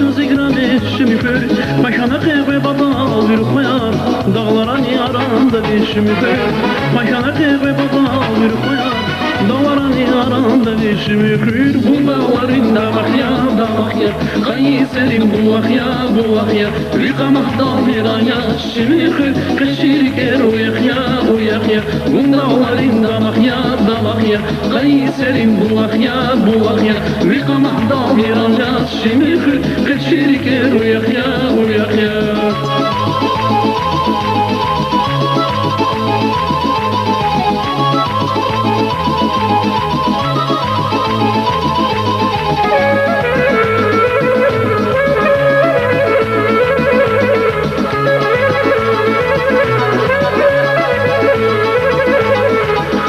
başın zigran eşimi kör Başana kebe baba bir koyar Dağlara niyaranda eşimi kör Başana kebe baba bir koyar Dağlara niyaranda eşimi kör Bu dağlarında bak ya da bak ya Kayserim bu bak ya bu bak ya Rıkamahda bir ayaşimi kör Keşiriker uyak ya Bu dağlarında bak ya da bak ya Kayserim bu bak ya bu bak ya Rıkamahda bir ayaşimi kör Keşiriker uyak ya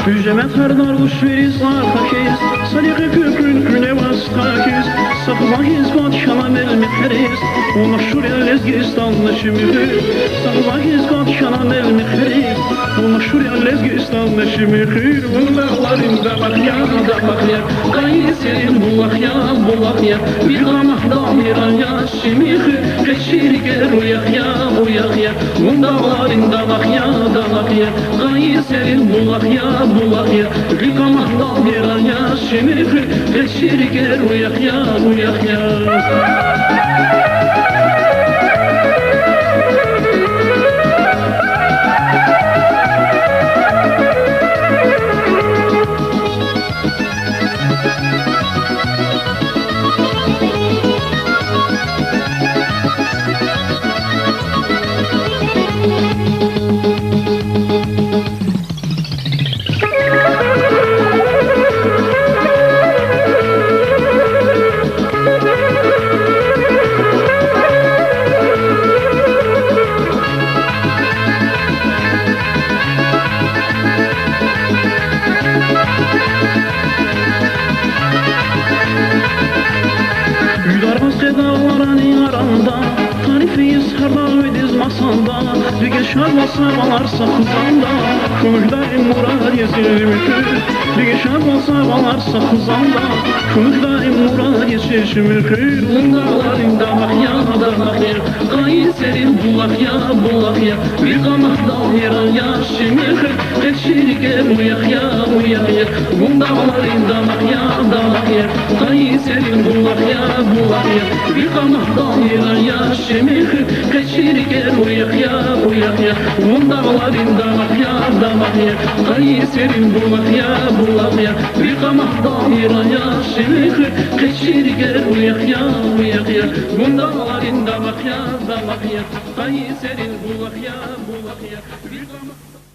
Hücemet her darguş veriz arkakiz Sadiqe kökün küne vastakiz Sakılakiz padişana melmekeriz O meşhur Lezgistanlı şimiri Sakılakiz padişana melmekeriz O meşhur Lezgistanlı şimiri Bu dağlarında bak ya da bak ya Kayserin bu bak ya Bir kamahda bir aya şimiri Keşiriker uyak ya Bu dağlarında bak ya da bak ya Kayserin bu bak ya Rıkamahda bir aya şimiri Keşiriker uyak ya Dağların yaranda Tarifiyiz her dağ ediz masanda Bir şarlasa balarsa kızanda Kümükdayım murad yesirmikür Bir şarlasa balarsa kızanda Kümükdayım murad yesirmikür Dağlarında bak ya da bak ya Kayserin bulak ya Bir kamahda bir ayaşimikür Keşiriker uyak ya Dağlarında bak ya da bak ya Kayserin bulak ya Bir kamahda bir ayaşimik Keşiriker uyak ya Bu dağlarında bak ya da bak ya Kayserin bulak ya Bir kamahda bir ayaşimik Keşiriker uyak ya Bu dağlarında bak ya da bak ya Kayserin bulak ya Bir kamahda